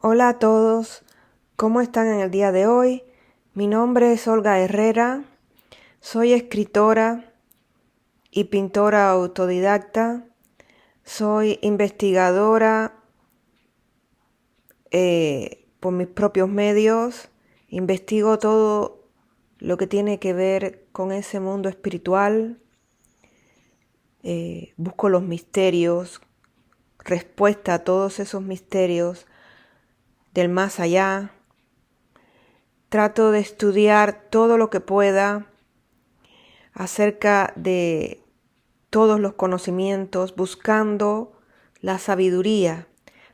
Hola a todos, ¿cómo están en el día de hoy? Mi nombre es Olga Herrera, soy escritora y pintora autodidacta, soy investigadora por mis propios medios, investigo todo lo que tiene que ver con ese mundo espiritual, busco los misterios, respuesta a todos esos misterios del más allá. Trato de estudiar todo lo que pueda acerca de todos los conocimientos, buscando la sabiduría,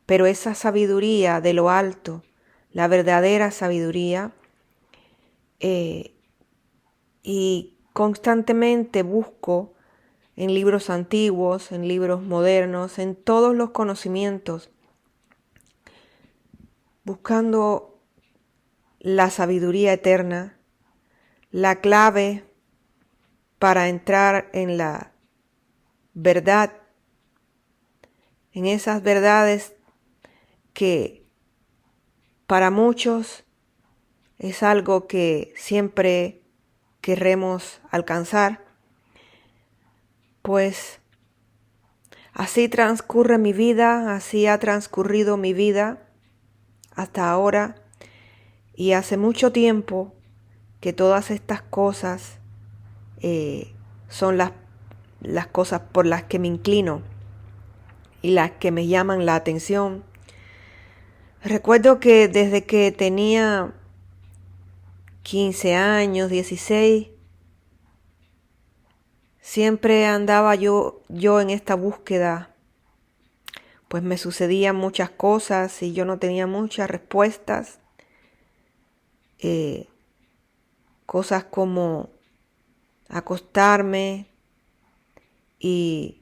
pero esa sabiduría de lo alto, la verdadera sabiduría, y constantemente busco en libros antiguos, en libros modernos, en todos los conocimientos, buscando la sabiduría eterna, la clave para entrar en la verdad, en esas verdades que para muchos es algo que siempre querremos alcanzar. Pues así transcurre mi vida, así ha transcurrido mi vida hasta ahora, y hace mucho tiempo que todas estas cosas son las cosas por las que me inclino y las que me llaman la atención. Recuerdo que desde que tenía 15 años, 16, siempre andaba yo en esta búsqueda, pues me sucedían muchas cosas y yo no tenía muchas respuestas. Cosas como acostarme y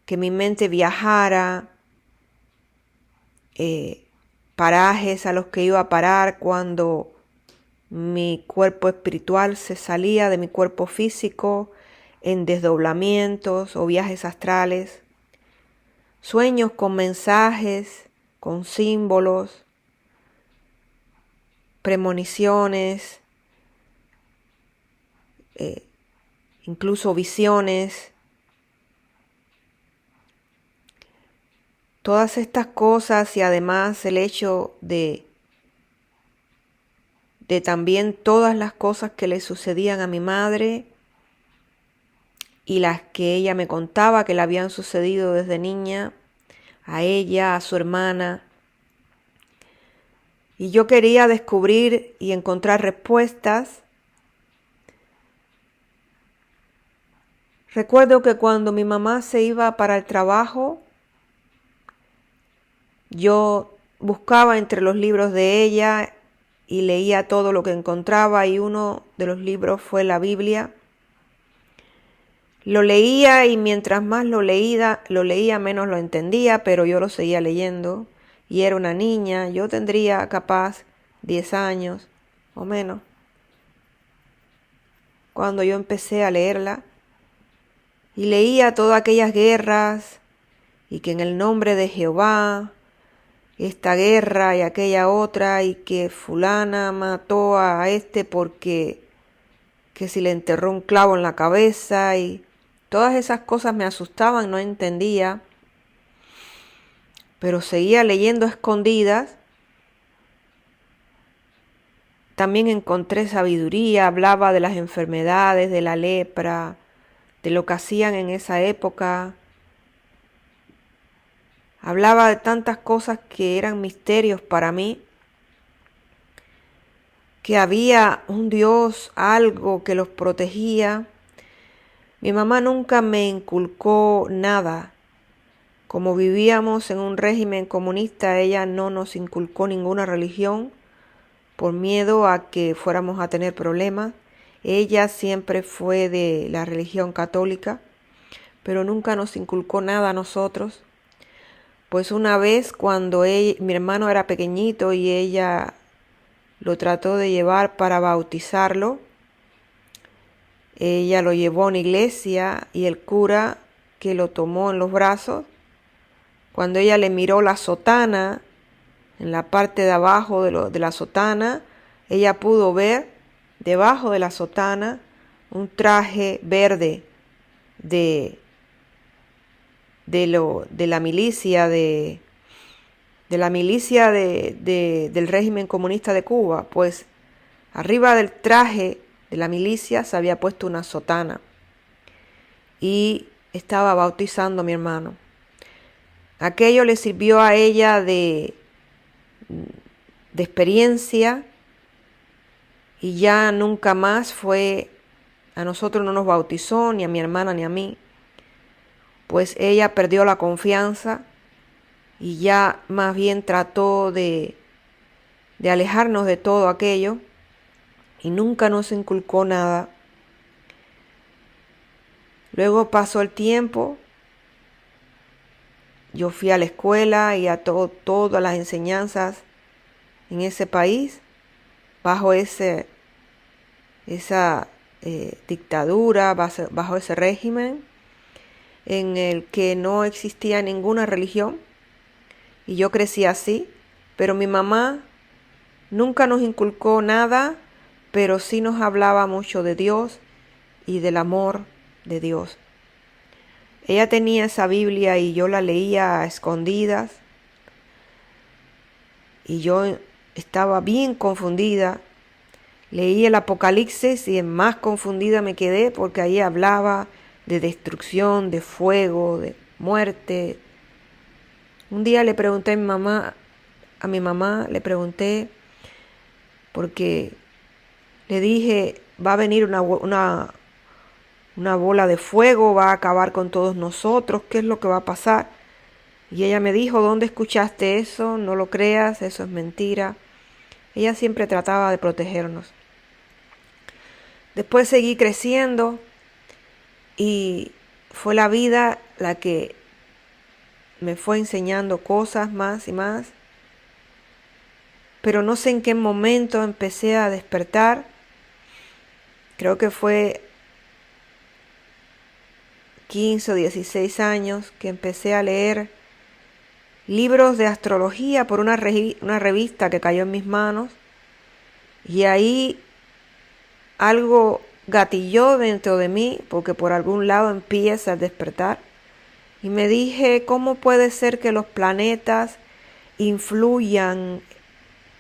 que mi mente viajara, parajes a los que iba a parar cuando mi cuerpo espiritual se salía de mi cuerpo físico, en desdoblamientos o viajes astrales, sueños con mensajes, con símbolos, premoniciones, incluso visiones. Todas estas cosas y además el hecho de también todas las cosas que le sucedían a mi madre y las que ella me contaba que le habían sucedido desde niña, a ella, a su hermana. Y yo quería descubrir y encontrar respuestas. Recuerdo que cuando mi mamá se iba para el trabajo, yo buscaba entre los libros de ella y leía todo lo que encontraba, y uno de los libros fue la Biblia. Lo leía y mientras más lo leía menos lo entendía, pero yo lo seguía leyendo y era una niña. Yo tendría capaz 10 años o menos cuando yo empecé a leerla, y leía todas aquellas guerras y que en el nombre de Jehová esta guerra y aquella otra, y que fulana mató a este porque que si le enterró un clavo en la cabeza, y todas esas cosas me asustaban, no entendía, pero seguía leyendo a escondidas. También encontré sabiduría, hablaba de las enfermedades, de la lepra, de lo que hacían en esa época. Hablaba de tantas cosas que eran misterios para mí, que había un Dios, algo que los protegía. Mi mamá nunca me inculcó nada. Como vivíamos en un régimen comunista, ella no nos inculcó ninguna religión por miedo a que fuéramos a tener problemas. Ella siempre fue de la religión católica, pero nunca nos inculcó nada a nosotros. Pues una vez cuando mi hermano era pequeñito y ella lo trató de llevar para bautizarlo, ella lo llevó a una iglesia y el cura, que lo tomó en los brazos, cuando ella le miró la sotana, en la parte de abajo de la sotana, ella pudo ver debajo de la sotana un traje verde de la milicia del régimen comunista de Cuba. Pues arriba del traje de la milicia se había puesto una sotana y estaba bautizando a mi hermano. Aquello le sirvió a ella de experiencia, y ya nunca más a nosotros no nos bautizó, ni a mi hermana ni a mí. Pues ella perdió la confianza y ya más bien trató de alejarnos de todo aquello, y nunca nos inculcó nada. Luego pasó el tiempo, yo fui a la escuela y a todas las enseñanzas en ese país, bajo esa dictadura, bajo ese régimen en el que no existía ninguna religión, y yo crecí así. Pero mi mamá nunca nos inculcó nada, pero sí nos hablaba mucho de Dios y del amor de Dios. Ella tenía esa Biblia y yo la leía a escondidas, y yo estaba bien confundida. Leí el Apocalipsis y más confundida me quedé, porque ahí hablaba de destrucción, de fuego, de muerte. Un día le pregunté a mi mamá le pregunté, porque le dije, va a venir una bola de fuego, va a acabar con todos nosotros, ¿qué es lo que va a pasar? Y ella me dijo, ¿dónde escuchaste eso? No lo creas, eso es mentira. Ella siempre trataba de protegernos. Después seguí creciendo y fue la vida la que me fue enseñando cosas más y más. Pero no sé en qué momento empecé a despertar. Creo que fue 15 o 16 años que empecé a leer libros de astrología por una revista que cayó en mis manos, y ahí algo gatilló dentro de mí, porque por algún lado empieza a despertar, y me dije, ¿cómo puede ser que los planetas influyan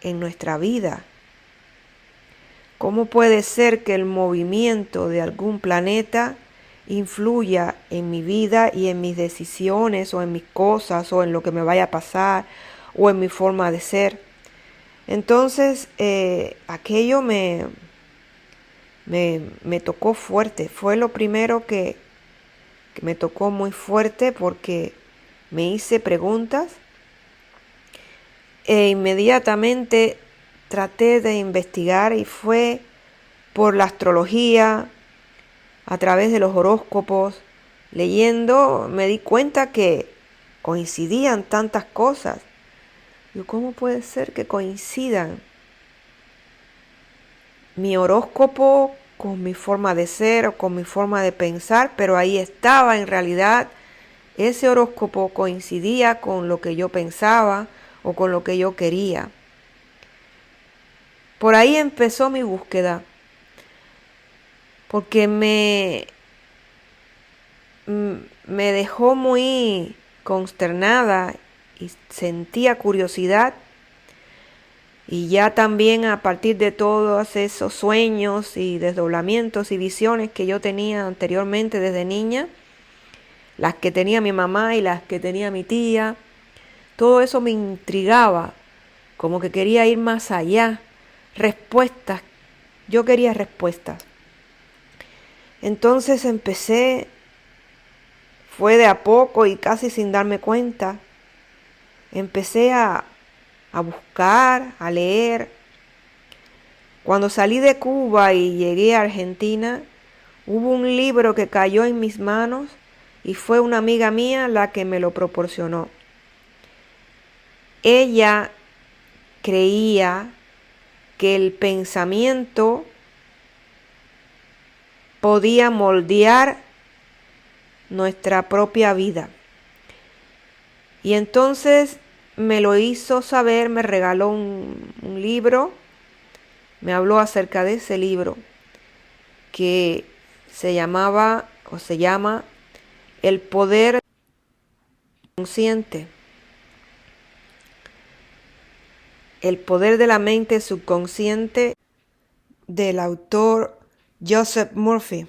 en nuestra vida? ¿Cómo puede ser que el movimiento de algún planeta influya en mi vida y en mis decisiones, o en mis cosas, o en lo que me vaya a pasar, o en mi forma de ser? Entonces aquello me tocó fuerte. Fue lo primero que me tocó muy fuerte, porque me hice preguntas e inmediatamente traté de investigar, y fue por la astrología, a través de los horóscopos, leyendo, me di cuenta que coincidían tantas cosas. ¿Cómo puede ser que coincidan mi horóscopo con mi forma de ser o con mi forma de pensar? Pero ahí estaba, en realidad, ese horóscopo coincidía con lo que yo pensaba o con lo que yo quería. Por ahí empezó mi búsqueda, porque me dejó muy consternada y sentía curiosidad. Y ya también, a partir de todos esos sueños y desdoblamientos y visiones que yo tenía anteriormente desde niña, las que tenía mi mamá y las que tenía mi tía, todo eso me intrigaba, como que quería ir más allá, respuestas. Yo quería respuestas. Entonces fue de a poco y casi sin darme cuenta, empecé a buscar, a leer. Cuando salí de Cuba y llegué a Argentina, hubo un libro que cayó en mis manos, y fue una amiga mía la que me lo proporcionó. Ella creía que el pensamiento podía moldear nuestra propia vida. Y entonces me lo hizo saber, me regaló un libro, me habló acerca de ese libro que se llamaba o se llama El poder consciente, el poder de la mente subconsciente del autor Joseph Murphy.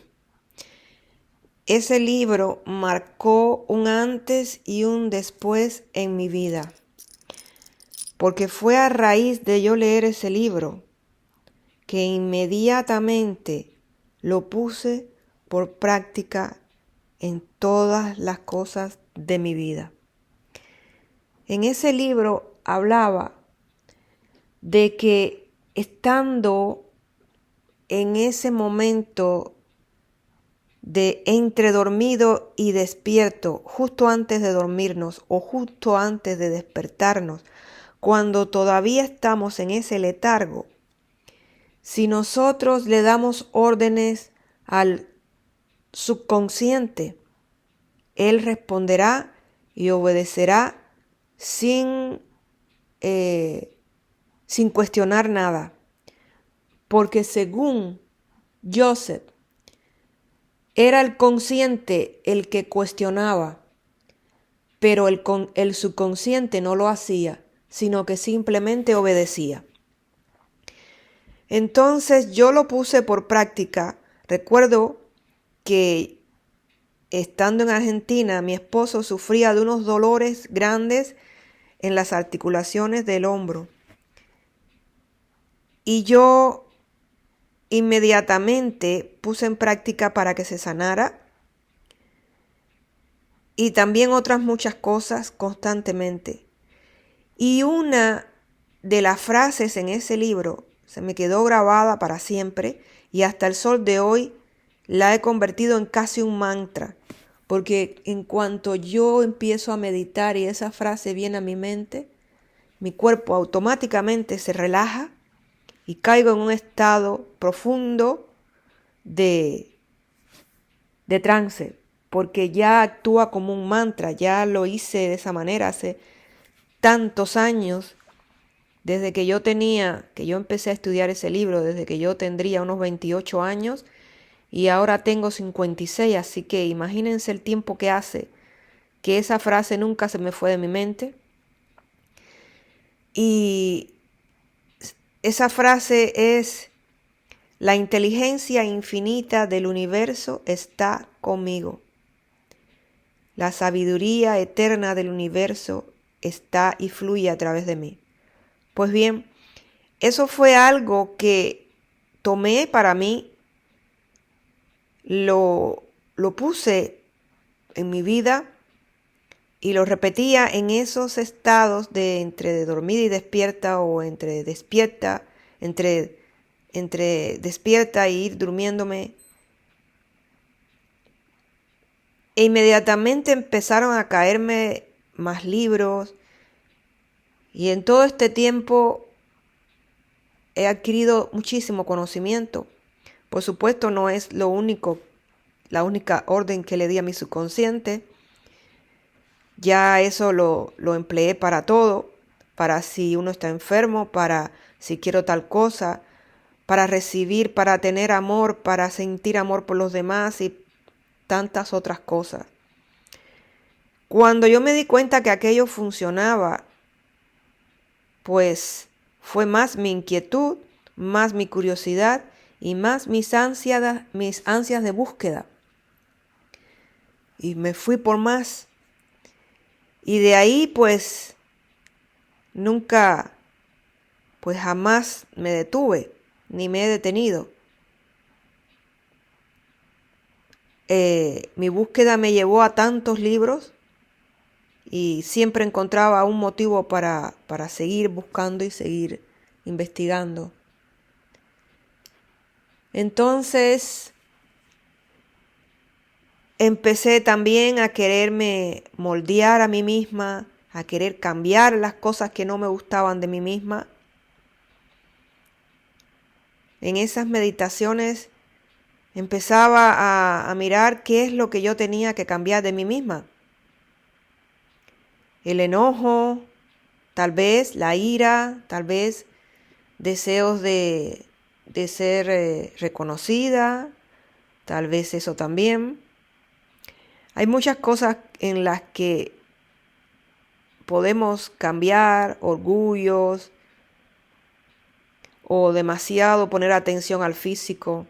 Ese libro marcó un antes y un después en mi vida, porque fue a raíz de yo leer ese libro que inmediatamente lo puse por práctica en todas las cosas de mi vida. En ese libro hablaba de que estando en ese momento de entre dormido y despierto, justo antes de dormirnos o justo antes de despertarnos, cuando todavía estamos en ese letargo, si nosotros le damos órdenes al subconsciente, él responderá y obedecerá sin cuestionar nada. Porque según Joseph, era el consciente el que cuestionaba, pero el subconsciente no lo hacía, sino que simplemente obedecía. Entonces yo lo puse por práctica. Recuerdo que estando en Argentina, mi esposo sufría de unos dolores grandes en las articulaciones del hombro. Y yo inmediatamente puse en práctica para que se sanara. Y también otras muchas cosas constantemente. Y una de las frases en ese libro se me quedó grabada para siempre y hasta el sol de hoy la he convertido en casi un mantra. Porque en cuanto yo empiezo a meditar y esa frase viene a mi mente, mi cuerpo automáticamente se relaja y caigo en un estado profundo de trance, porque ya actúa como un mantra. Ya lo hice de esa manera hace tantos años, desde que yo empecé a estudiar ese libro, desde que yo tendría unos 28 años y ahora tengo 56, así que imagínense el tiempo que hace que esa frase nunca se me fue de mi mente. Y esa frase es: la inteligencia infinita del universo está conmigo. La sabiduría eterna del universo está y fluye a través de mí. Pues bien, eso fue algo que tomé para mí, lo puse en mi vida y lo repetía en esos estados de entre dormida y despierta, o entre despierta, entre despierta y ir durmiéndome. E inmediatamente empezaron a caerme más libros y en todo este tiempo he adquirido muchísimo conocimiento. Por supuesto, no es la única orden que le di a mi subconsciente. Ya eso lo empleé para todo, para si uno está enfermo, para si quiero tal cosa, para recibir, para tener amor, para sentir amor por los demás y tantas otras cosas. Cuando yo me di cuenta que aquello funcionaba, pues fue más mi inquietud, más mi curiosidad y más mis ansias de búsqueda. Y me fui por más. Y de ahí pues nunca, pues jamás me detuve, ni me he detenido. Mi búsqueda me llevó a tantos libros y siempre encontraba un motivo para seguir buscando y seguir investigando. Entonces empecé también a quererme moldear a mí misma, a querer cambiar las cosas que no me gustaban de mí misma. En esas meditaciones empezaba a mirar qué es lo que yo tenía que cambiar de mí misma. El enojo, tal vez la ira, tal vez deseos de ser reconocida, tal vez eso también. Hay muchas cosas en las que podemos cambiar, orgullos o demasiado poner atención al físico.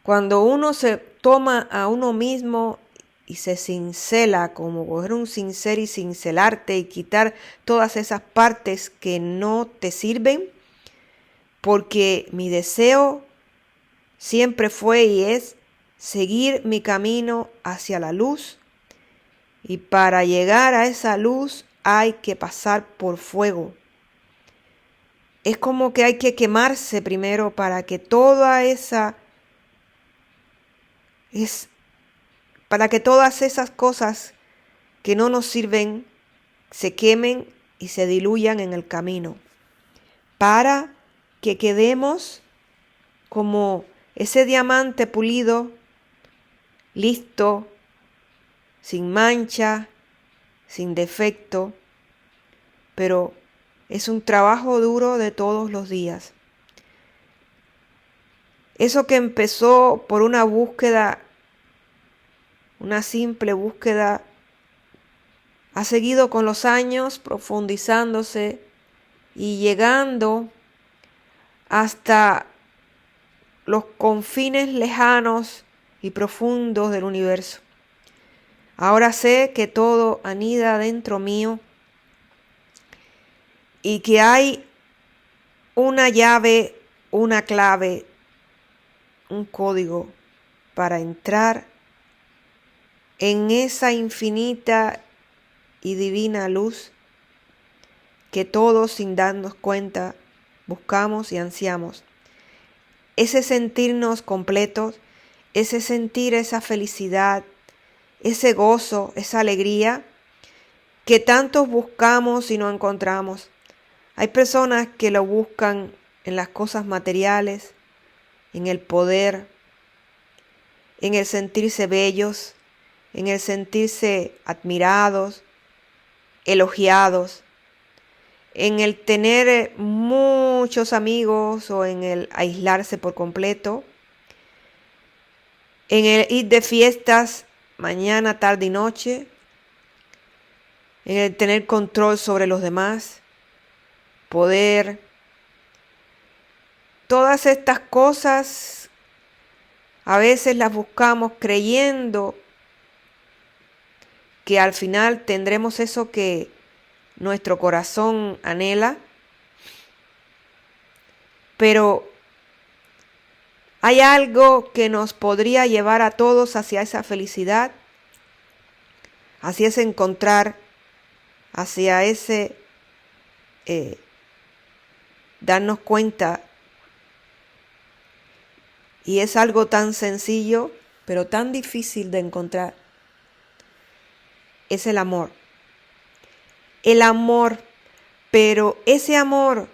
Cuando uno se toma a uno mismo y se cincela, como coger un cincel y cincelarte y quitar todas esas partes que no te sirven, porque mi deseo siempre fue y es seguir mi camino hacia la luz, y para llegar a esa luz hay que pasar por fuego. Es como que hay que quemarse primero para que para que todas esas cosas que no nos sirven se quemen y se diluyan en el camino, para que quedemos como ese diamante pulido, listo, sin mancha, sin defecto, pero es un trabajo duro de todos los días. Eso que empezó por una búsqueda, una simple búsqueda, ha seguido con los años profundizándose y llegando hasta los confines lejanos y profundos del universo. Ahora sé que todo anida dentro mío y que hay una llave, una clave, un código para entrar en esa infinita y divina luz que todos, sin darnos cuenta, buscamos y ansiamos. Ese sentirnos completos, ese sentir esa felicidad, ese gozo, esa alegría que tantos buscamos y no encontramos. Hay personas que lo buscan en las cosas materiales, en el poder, en el sentirse bellos, en el sentirse admirados, elogiados, en el tener muchos amigos o en el aislarse por completo, en el ir de fiestas mañana, tarde y noche, en el tener control sobre los demás, poder. Todas estas cosas a veces las buscamos creyendo que al final tendremos eso que nuestro corazón anhela, pero hay algo que nos podría llevar a todos hacia esa felicidad, hacia ese encontrar, hacia ese darnos cuenta. Y es algo tan sencillo, pero tan difícil de encontrar. Es el amor. El amor, pero ese amor,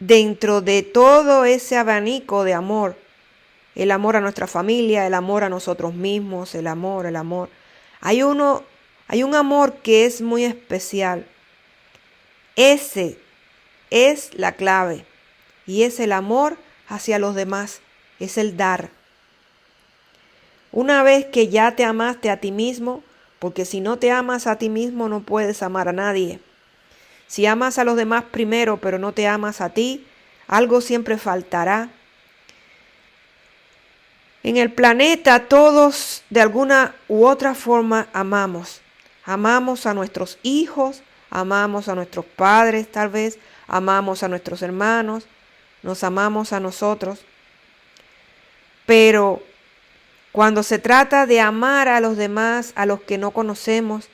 dentro de todo ese abanico de amor, el amor a nuestra familia, el amor a nosotros mismos, el amor. Hay un amor que es muy especial. Ese es la clave y es el amor hacia los demás, es el dar. Una vez que ya te amaste a ti mismo, porque si no te amas a ti mismo no puedes amar a nadie. Si amas a los demás primero pero no te amas a ti, algo siempre faltará. En el planeta todos de alguna u otra forma amamos. Amamos a nuestros hijos, amamos a nuestros padres tal vez, amamos a nuestros hermanos, nos amamos a nosotros. Pero cuando se trata de amar a los demás, a los que no conocemos,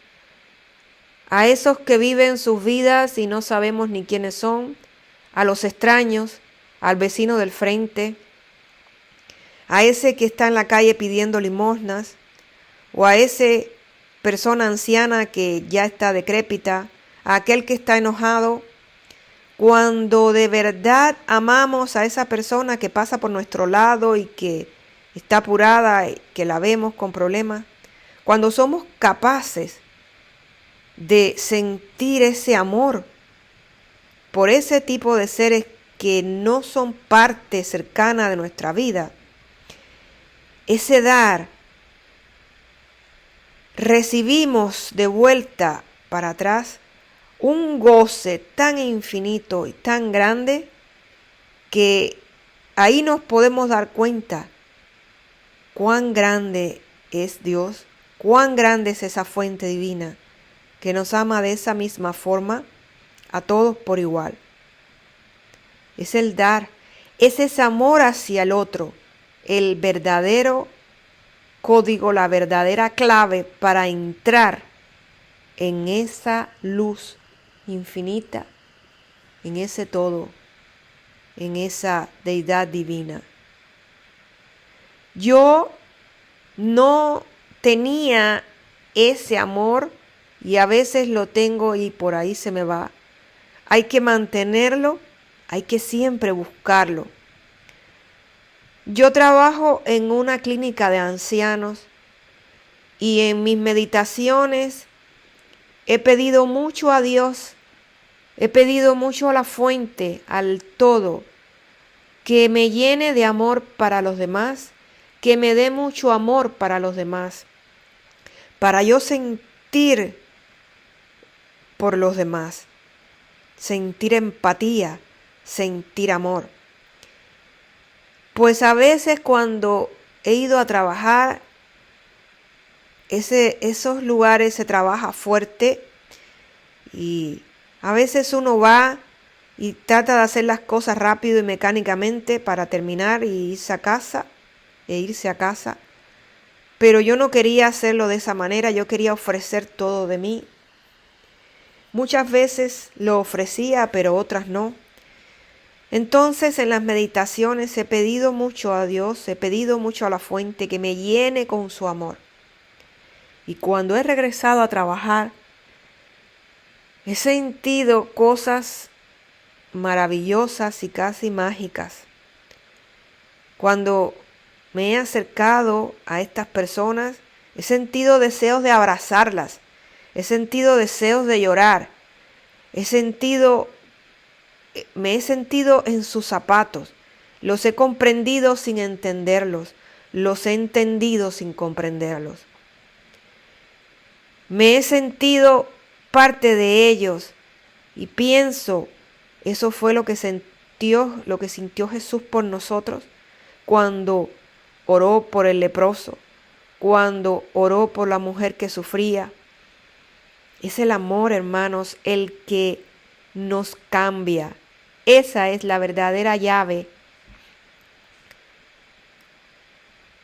a esos que viven sus vidas y no sabemos ni quiénes son, a los extraños, al vecino del frente, a ese que está en la calle pidiendo limosnas, o a esa persona anciana que ya está decrépita, a aquel que está enojado, cuando de verdad amamos a esa persona que pasa por nuestro lado y que está apurada y que la vemos con problemas, cuando somos capaces de sentir ese amor por ese tipo de seres que no son parte cercana de nuestra vida. Ese dar, recibimos de vuelta para atrás un goce tan infinito y tan grande que ahí nos podemos dar cuenta cuán grande es Dios, cuán grande es esa fuente divina que nos ama de esa misma forma a todos por igual. Es el dar, es ese amor hacia el otro, el verdadero código, la verdadera clave para entrar en esa luz infinita, en ese todo, en esa deidad divina. Yo no tenía ese amor y a veces lo tengo y por ahí se me va. Hay que mantenerlo, hay que siempre buscarlo. Yo trabajo en una clínica de ancianos y en mis meditaciones he pedido mucho a Dios, he pedido mucho a la fuente, al todo, que me llene de amor para los demás, que me dé mucho amor para los demás, para yo sentir por los demás, sentir empatía, sentir amor. Pues a veces cuando he ido a trabajar, esos lugares se trabaja fuerte y a veces uno va y trata de hacer las cosas rápido y mecánicamente para terminar y irse a casa, Pero yo no quería hacerlo de esa manera, yo quería ofrecer todo de mí. Muchas veces lo ofrecía, pero otras no. Entonces en las meditaciones he pedido mucho a Dios, he pedido mucho a la fuente que me llene con su amor. Y cuando he regresado a trabajar, he sentido cosas maravillosas y casi mágicas. Cuando me he acercado a estas personas, he sentido deseos de abrazarlas, he sentido deseos de llorar, me he sentido en sus zapatos, los he comprendido sin entenderlos, los he entendido sin comprenderlos. Me he sentido parte de ellos y pienso, eso fue lo que sintió Jesús por nosotros cuando oró por el leproso, cuando oró por la mujer que sufría. Es el amor, hermanos, el que nos cambia. Esa es la verdadera llave.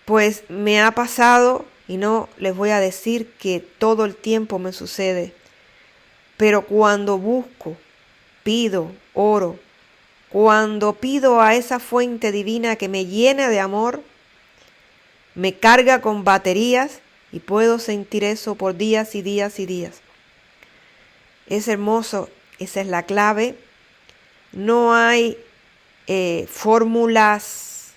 Pues me ha pasado, y no les voy a decir que todo el tiempo me sucede, pero cuando busco, pido, oro, cuando pido a esa fuente divina que me llene de amor, me carga con baterías y puedo sentir eso por días y días y días. Es hermoso, esa es la clave. No hay fórmulas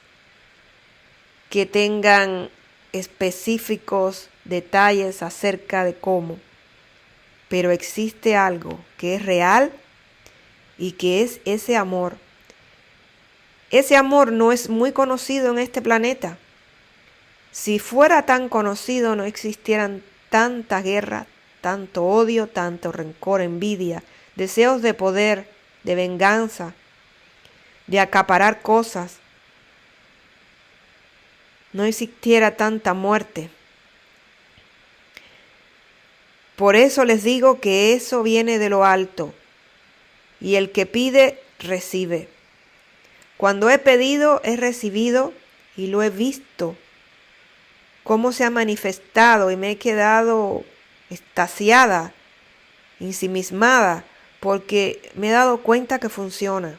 que tengan específicos detalles acerca de cómo, pero existe algo que es real y que es ese amor. Ese amor no es muy conocido en este planeta. Si fuera tan conocido, no existieran tanta guerra, tanto odio, tanto rencor, envidia, deseos de poder, de venganza, de acaparar cosas. No existiera tanta muerte. Por eso les digo que eso viene de lo alto, y el que pide, recibe. Cuando he pedido, he recibido y lo he visto, cómo se ha manifestado, y me he quedado extasiada, ensimismada, porque me he dado cuenta que funciona.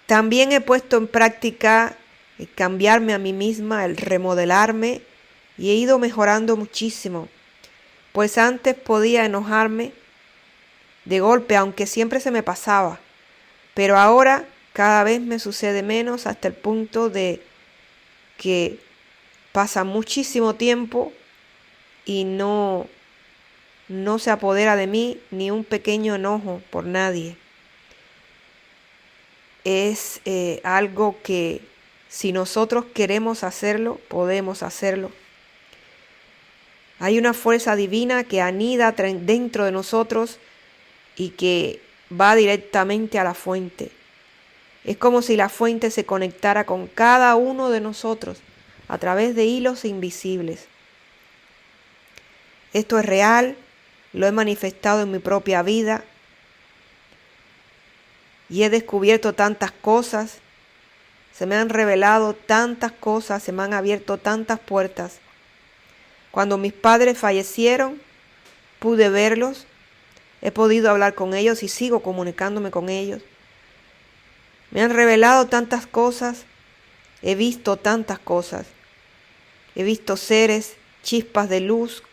También he puesto en práctica el cambiarme a mí misma, el remodelarme, y he ido mejorando muchísimo, pues antes podía enojarme de golpe, aunque siempre se me pasaba, pero ahora cada vez me sucede menos, hasta el punto de que pasa muchísimo tiempo y no se apodera de mí ni un pequeño enojo por nadie. Es algo que si nosotros queremos hacerlo, podemos hacerlo. Hay una fuerza divina que anida dentro de nosotros y que va directamente a la fuente. Es como si la fuente se conectara con cada uno de nosotros a través de hilos invisibles. Esto es real, lo he manifestado en mi propia vida y he descubierto tantas cosas, se me han revelado tantas cosas, se me han abierto tantas puertas. Cuando mis padres fallecieron, pude verlos, he podido hablar con ellos y sigo comunicándome con ellos. Me han revelado tantas cosas, he visto tantas cosas. He visto seres, chispas de luz,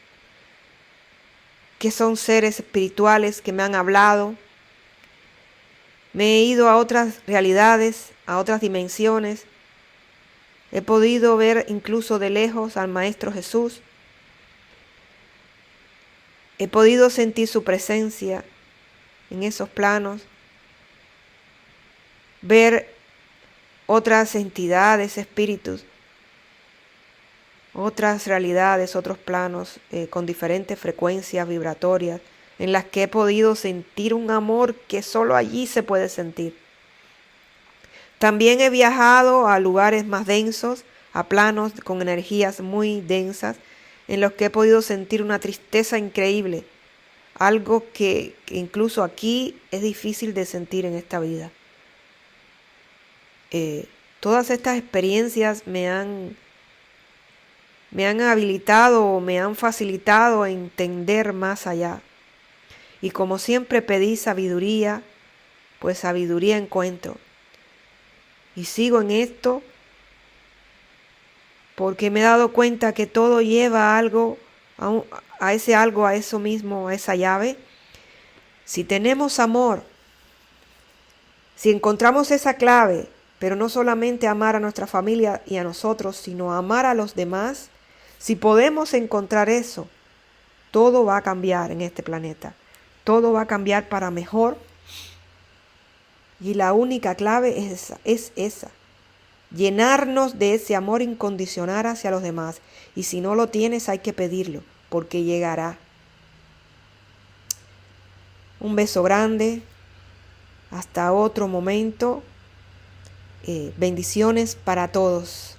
que son seres espirituales que me han hablado. Me he ido a otras realidades, a otras dimensiones. He podido ver incluso de lejos al Maestro Jesús. He podido sentir su presencia en esos planos. Ver otras entidades, espíritus, otras realidades, otros planos con diferentes frecuencias vibratorias en las que he podido sentir un amor que solo allí se puede sentir. También he viajado a lugares más densos, a planos con energías muy densas, en los que he podido sentir una tristeza increíble, algo que incluso aquí es difícil de sentir en esta vida. Todas estas experiencias me han habilitado o me han facilitado a entender más allá. Y como siempre pedí sabiduría, pues sabiduría encuentro. Y sigo en esto porque me he dado cuenta que todo lleva a algo, a ese algo, a eso mismo, a esa llave. Si tenemos amor, si encontramos esa clave, pero no solamente amar a nuestra familia y a nosotros, sino amar a los demás, si podemos encontrar eso, todo va a cambiar en este planeta. Todo va a cambiar para mejor. Y la única clave es esa. Llenarnos de ese amor incondicional hacia los demás. Y si no lo tienes, hay que pedirlo, porque llegará. Un beso grande. Hasta otro momento. Bendiciones para todos.